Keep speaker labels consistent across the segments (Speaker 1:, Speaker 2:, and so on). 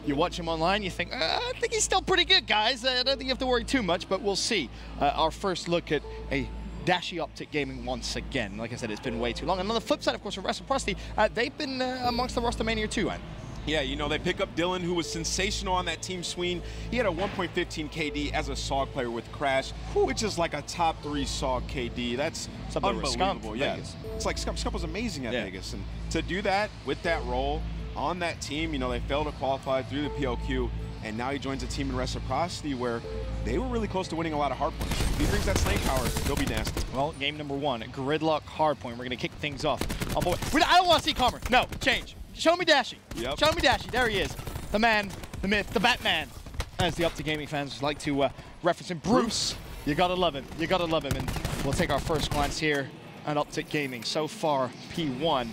Speaker 1: You watch him online, you think, I think he's still pretty good, guys. I don't think you have to worry too much, but we'll see. Our first look at a Dashy Optic Gaming once again. Like I said, it's been way too long. And on the flip side, of course, for Reciprocity, they've been amongst the roster mania too, Ann.
Speaker 2: Yeah, you know, they pick up Dylan, who was sensational on that team swing. He had a 1.15 KD as a SOG player with Crash, which is like a top 3 SOG KD. That's unbelievable. Yeah, it's like Scump was amazing at Vegas. And to do that with that role on that team, you know, they failed to qualify through the POQ. And now he joins a team in Reciprocity where they were really close to winning a lot of hardpoints. If he brings that snake power, they'll be nasty.
Speaker 1: Well, game number 1, Gridlock hardpoint. We're going to kick things off. Oh, boy. I don't want to see Calmer. No, change. Show me Dashy. Yep. Show me Dashy. There he is. The man, the myth, the Batman, as the Optic Gaming fans like to reference him. Bruce. You got to love him. You got to love him. And we'll take our first glance here at Optic Gaming. So far, P1,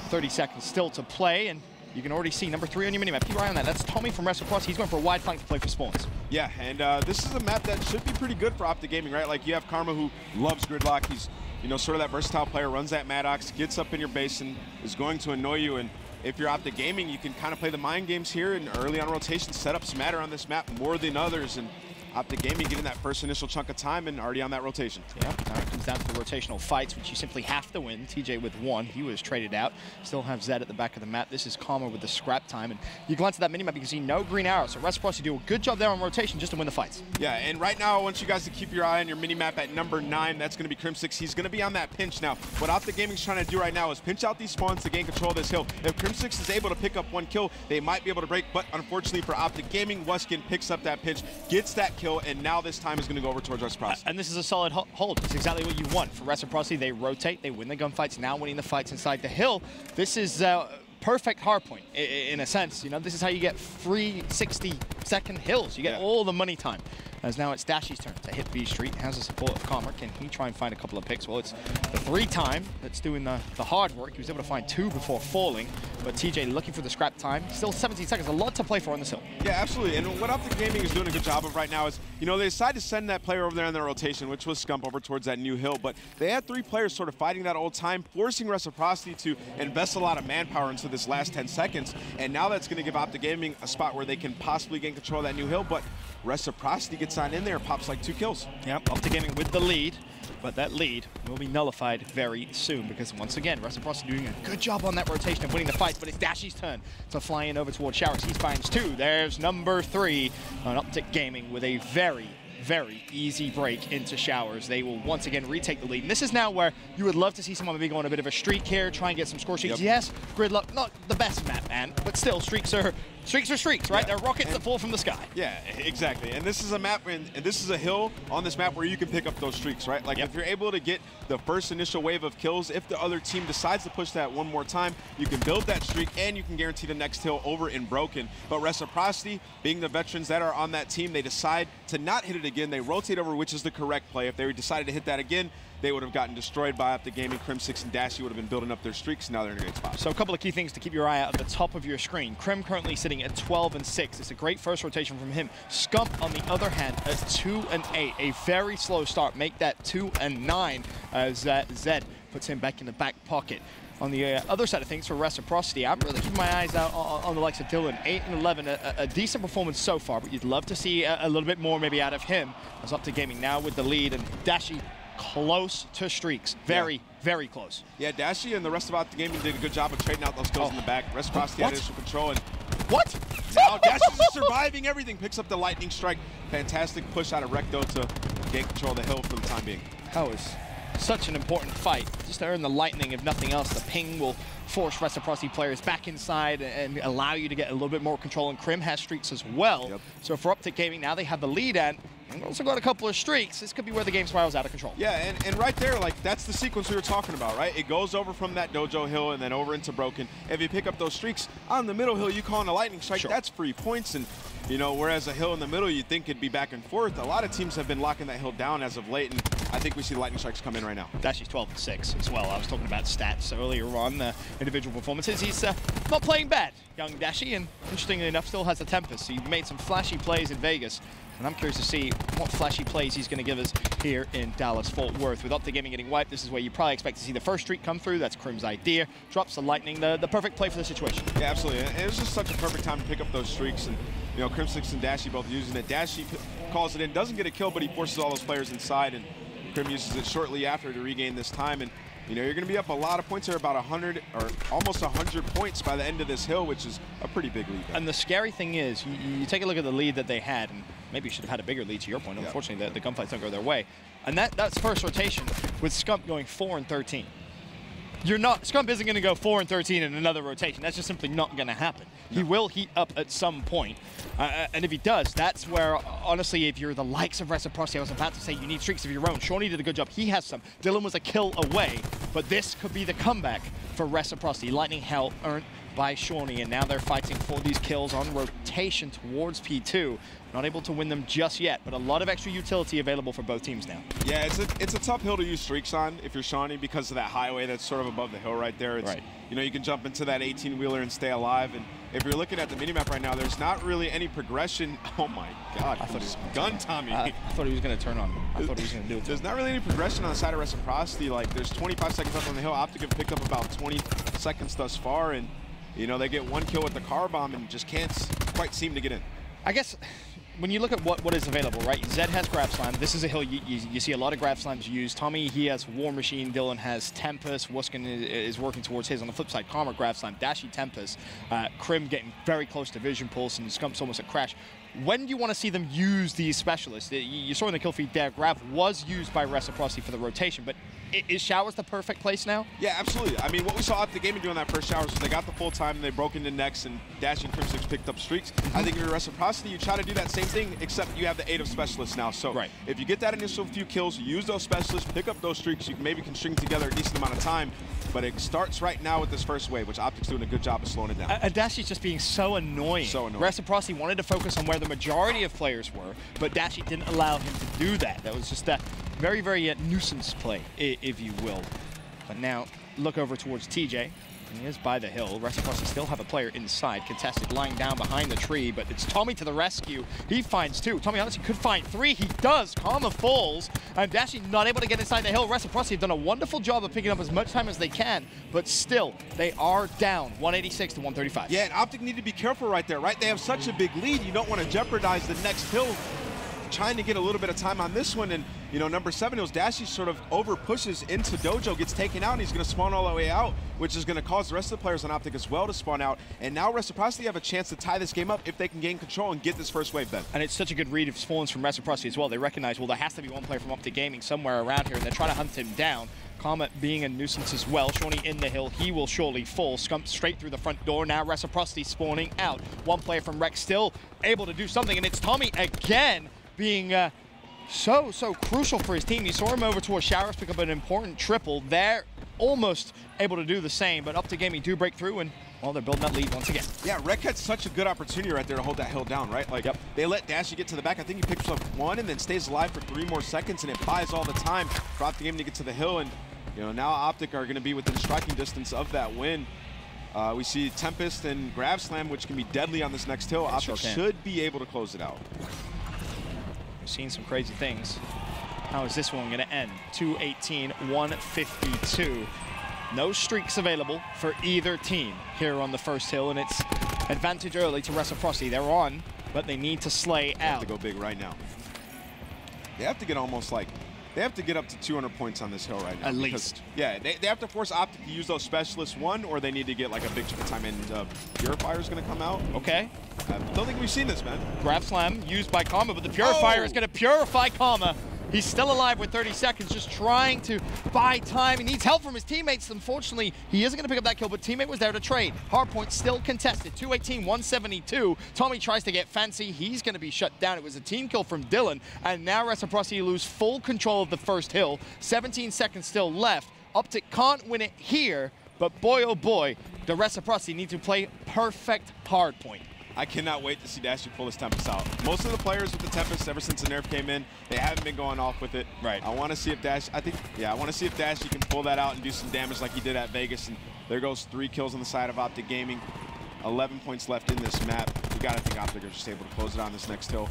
Speaker 1: 30 seconds still to play. And you can already see number 3 on your minimap. Keep your eye on that. That's Tommy from Reciprocity. He's going for a wide flank to play for spawns. Yeah, and this is a map that should be pretty good for Optic Gaming, right? Like, you have Karma, who loves Gridlock. He's, you know, sort of that versatile player, runs that Maddox, gets up in your base, and is going to annoy you. And if you're Optic Gaming, you can kind of play the mind games here and early on rotation, setups matter on this map more than others. And Optic Gaming getting that first initial chunk of time and already on that rotation. Yeah, now it comes down to the rotational fights, which you simply have to win. TJ with 1, he was traded out. Still have Zed at the back of the map. This is Karma with the scrap time. And you glance at that minimap, you can see no green arrows. So Reciprocity do a good job there on rotation just to win the fights. Yeah, and right now I want you guys to keep your eye on your minimap at number 9. That's going to be Crim6. He's going to be on that pinch now. What Optic Gaming's trying to do right now is pinch out these spawns to gain control of this hill. If Crim6 is able to pick up 1 kill, they might be able to break. But unfortunately for Optic Gaming, Wuskin picks up that pinch, gets that kill, and now this time is going to go over towards Reciprocity. And this is a solid hold. It's exactly what you want. For Reciprocity, they rotate, they win the gunfights, now winning the fights inside the hill. This is perfect hardpoint, in a sense. You know, this is how you get free 60-second hills. You get all the money time. As now it's Dashy's turn to hit B Street. Has the support of Karma. Can he try and find a couple of picks? Well, it's the 3 time that's doing the hard work. He was able to find 2 before falling. But TJ looking for the scrap time. Still 17 seconds. A lot to play for on this hill. Yeah, absolutely. And what Optic Gaming is doing a good job of right now is, you know, they decided to send that player over there in their rotation, which was Scump, over towards that new hill. But they had 3 players sort of fighting that old time, forcing Reciprocity to invest a lot of manpower into this last 10 seconds. And now that's going to give Optic Gaming a spot where they can possibly gain control of that new hill. But Reciprocity gets on in there and pops like 2 kills. Yep, Optic Gaming with the lead, but that lead will be nullified very soon because once again, Reciprocity doing a good job on that rotation of winning the fights, but it's Dashy's turn to fly in over towards Showers. He finds 2. There's number 3 on Optic Gaming with a very easy break into Showers. They will once again retake the lead. And this is now where you would love to see someone maybe go on a bit of a streak here, try and get some score streaks. Yes, Gridlock, not the best map, man, but still, streaks are streaks, right? They're rockets that fall from the sky. Yeah, exactly. And this is a map, and this is a hill on this map where you can pick up those streaks, right? Like if you're able to get the first initial wave of kills, if the other team decides to push that 1 more time, you can build that streak and you can guarantee the next hill over and broken. But Reciprocity, being the veterans that are on that team, they decide to not hit it again. They rotate over, which is the correct play. If they decided to hit that again, they would have gotten destroyed by Optic Gaming. Crim6 and Dashy would have been building up their streaks, and now they're in a great spot. So a couple of key things to keep your eye out at the top of your screen. Crim currently sitting at 12 and 6. It's a great first rotation from him. Scump, on the other hand, at 2 and 8. A very slow start. Make that 2 and 9 as Zed puts him back in the back pocket. On the other side of things, for Reciprocity, I'm really keeping my eyes out on the likes of Dylan. 8 and 11, a decent performance so far, but you'd love to see a little bit more maybe out of him. As Optic Gaming now with the lead, and Dashy close to streaks. Very close. Yeah, Dashy and the rest of Optic Gaming did a good job of trading out those kills in the back. Reciprocity had initial control. And now Dashy's just surviving everything. Picks up the lightning strike. Fantastic push out of Recto to gain control of the hill for the time being. That was such an important fight. Just to earn the lightning, if nothing else. The ping will force Reciprocity players back inside and allow you to get a little bit more control. And Crim has streaks as well. So for Optic Gaming, now they have the lead, and also got a couple of streaks. This could be where the game spirals out of control. Yeah, and right there, like, that's the sequence we were talking about, right? It goes over from that dojo hill and then over into broken. If you pick up those streaks on the middle hill, you call in a lightning strike, that's free points. And, you know, whereas a hill in the middle, you'd think it'd be back and forth. A lot of teams have been locking that hill down as of late. And
Speaker 2: I think we see the lightning strikes come in right now.
Speaker 1: Dashy's 12-6 as well. I was talking about stats earlier on, individual performances. He's not playing bad, young Dashy, and interestingly enough, still has the Tempest. He made some flashy plays in Vegas, and I'm curious to see what flashy plays he's going to give us here in Dallas-Fort Worth. With Optic Gaming getting wiped, this is where you probably expect to see the first streak come through. That's Crim's idea. Drops the lightning, the perfect play for the situation.
Speaker 2: Yeah, absolutely. And it was just such a perfect time to pick up those streaks. And, you know, Crim6 and Dashy both using it. Dashy calls it in, doesn't get a kill, but he forces all those players inside, and Crim uses it shortly after to regain this time. And, you know, you're going to be up a lot of points here, about 100 or almost 100 points by the end of this hill, which is a pretty big lead.
Speaker 1: And the scary thing is, you take a look at the lead that they had, and maybe you should have had a bigger lead to your point. Unfortunately, the gunfights don't go their way. And that's first rotation with Scump going 4-13. Scump isn't going to go 4-13 in another rotation. That's just simply not going to happen. No. He will heat up at some point. And if he does, that's where, honestly, if you're the likes of Reciprocity, I was about to say you need streaks of your own. Shawnee did a good job. He has some. Dylan was a kill away. But this could be the comeback for Reciprocity. Lightning Hell earned by Shawnee, and now they're fighting for these kills on rotation towards P2. Not able to win them just yet, but a lot of extra utility available for both teams now.
Speaker 2: Yeah, it's a tough hill to use streaks on if you're Shawnee because of that highway that's sort of above the hill right there. It's,
Speaker 1: right.
Speaker 2: You know, you can jump into that 18-wheeler and stay alive. And if you're looking at the minimap right now, there's not really any progression. Oh my God!
Speaker 1: I thought he was
Speaker 2: gun Tommy.
Speaker 1: I thought he was going to turn on. I thought he was going to do it.
Speaker 2: There's not really any progression on the side of Reciprocity. Like, there's 25 seconds left on the hill. Optic have picked up about 20 seconds thus far, and you know they get one kill with the car bomb and just can't quite seem to get in.
Speaker 1: I guess when you look at what is available, right? Zed has Grab Slam. This is a hill you see a lot of Grab Slams used. Tommy, he has War Machine. Dylan has Tempest. Wuskin is working towards his. On the flip side, Karma Grab Slam. Dashy Tempest. Crim getting very close to Vision Pulse, and Scump's almost at Crash. When do you want to see them use these specialists? You saw in the kill feed there, Grab was used by Reciprocity for the rotation, but is Showers the perfect place now?
Speaker 2: Yeah, absolutely. I mean, what we saw Optic Gaming doing that first Showers was they got the full time and they broke into necks, and Dash and Crim6 picked up streaks. I think if you're Reciprocity, you try to do that same thing, except you have the aid of specialists now. So
Speaker 1: right.
Speaker 2: If you get that initial few kills, use those specialists, pick up those streaks, you maybe can string together a decent amount of time. But it starts right now with this first wave, which Optic's doing a good job of slowing it down.
Speaker 1: And Dashy's just being so annoying.
Speaker 2: So annoying.
Speaker 1: Reciprocity wanted to focus on where the majority of players were, but Dashy didn't allow him to do that. That was just a very, very nuisance play, if you will. But now, look over towards TJ. He is by the hill. Reciprocity still have a player inside, contested, lying down behind the tree, but it's Tommy to the rescue. He finds two. Tommy honestly could find three. He does. Karma falls, and Dashy not able to get inside the hill. Reciprocity have done a wonderful job of picking up as much time as they can, but still, they are down 186 to 135.
Speaker 2: Yeah, and Optic need to be careful right there, right? They have such a big lead. You don't want to jeopardize the next hill trying to get a little bit of time on this one. And, you know, number 7 was Dashy sort of over pushes into Dojo, gets taken out, and he's going to spawn all the way out, which is going to cause the rest of the players on Optic as well to spawn out. And now Reciprocity have a chance to tie this game up if they can gain control and get this first wave then.
Speaker 1: And it's such a good read of spawns from Reciprocity as well. They recognize, well, there has to be one player from Optic Gaming somewhere around here, and they're trying to hunt him down. Karma being a nuisance as well. Shawnee in the hill, he will surely fall. Scump straight through the front door. Now Reciprocity spawning out. One player from Rex still able to do something, and it's Tommy again being so crucial for his team. You saw him over towards Showers pick up an important triple. They're almost able to do the same, but Optic Gaming do break through, and well, they're building that lead once again.
Speaker 2: Yeah, Rec had such a good opportunity right there to hold that hill down, right? Like, They let Dashy get to the back. I think he picks up one and then stays alive for 3 more seconds, and it buys all the time for Optic Gaming to get to the hill. And you know, now Optic are going to be within striking distance of that win. We see Tempest and Grab Slam, which can be deadly on this next hill. Optic should be able to close it out.
Speaker 1: We've seen some crazy things. How is this one going to end? 218, 152. No streaks available for either team here on the first hill, and it's advantage early to Reciprocity. They're on, but they need to slay out.
Speaker 2: They have to go big right now. They have to get almost like, they have to get up to 200 points on this hill right now.
Speaker 1: At least.
Speaker 2: Yeah, they have to force Optic to use those specialists, one, or they need to get like a big chunk of time, and Purifier's going to come out.
Speaker 1: Okay.
Speaker 2: I don't think we've seen this, man.
Speaker 1: Grab Slam used by Karma, but the Purifier is going to purify Karma. He's still alive with 30 seconds, just trying to buy time. He needs help from his teammates. Unfortunately, he isn't going to pick up that kill, but teammate was there to trade. Hardpoint still contested, 218, 172. Tommy tries to get fancy. He's going to be shut down. It was a team kill from Dylan, and now Reciprocity lose full control of the first hill. 17 seconds still left. Optic can't win it here, but boy, oh boy, the Reciprocity need to play perfect hardpoint.
Speaker 2: I cannot wait to see Dashy pull this Tempest out. Most of the players with the Tempest, ever since the nerf came in, they haven't been going off with it.
Speaker 1: Right.
Speaker 2: I want to see if Dash, I want to see if Dashy can pull that out and do some damage like he did at Vegas. And there goes 3 kills on the side of Optic Gaming. 11 points left in this map. We got to think Optic are just able to close it on this next hill.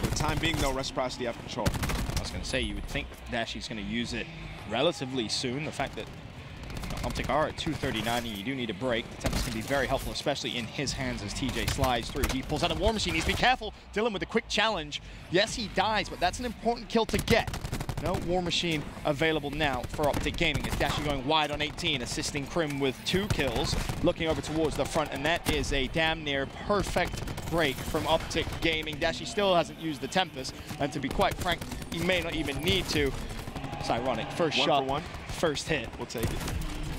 Speaker 2: For the time being, though, Reciprocity have control.
Speaker 1: I was going to say, you would think Dashy's going to use it relatively soon. The fact that Optic are at 239 and you do need a break. The Tempest can be very helpful, especially in his hands as TJ slides through. He pulls out a War Machine. Needs to be careful. Dylan with a quick challenge. Yes, he dies, but that's an important kill to get. No War Machine available now for Optic Gaming. It's Dashy going wide on 18, assisting Krim with 2 kills, looking over towards the front, and that is a damn near perfect break from Optic Gaming. Dashy still hasn't used the Tempest, and to be quite frank, he may not even need to. It's ironic. First shot,
Speaker 2: 1 for 1.
Speaker 1: First hit.
Speaker 2: We'll take it.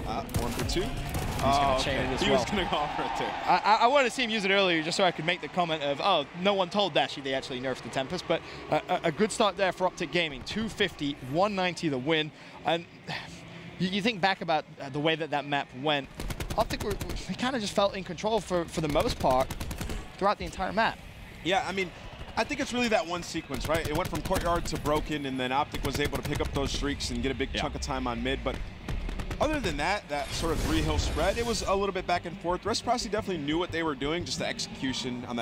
Speaker 2: 1 for 2.
Speaker 1: He's going to chain it as well.
Speaker 2: He was going to go off right there.
Speaker 1: I wanted to see him use it earlier just so I could make the comment of, oh, no one told Dashy they actually nerfed the Tempest, but a good start there for Optic Gaming. 250, 190 the win. And you think back about the way that map went, Optic, they kind of just felt in control for the most part throughout the entire map.
Speaker 2: Yeah, I mean, I think it's really that one sequence, right? It went from Courtyard to Broken, and then Optic was able to pick up those streaks and get a big chunk of time on mid, but other than that sort of 3-hill spread, it was a little bit back and forth. Reciprocity definitely knew what they were doing, just the execution on that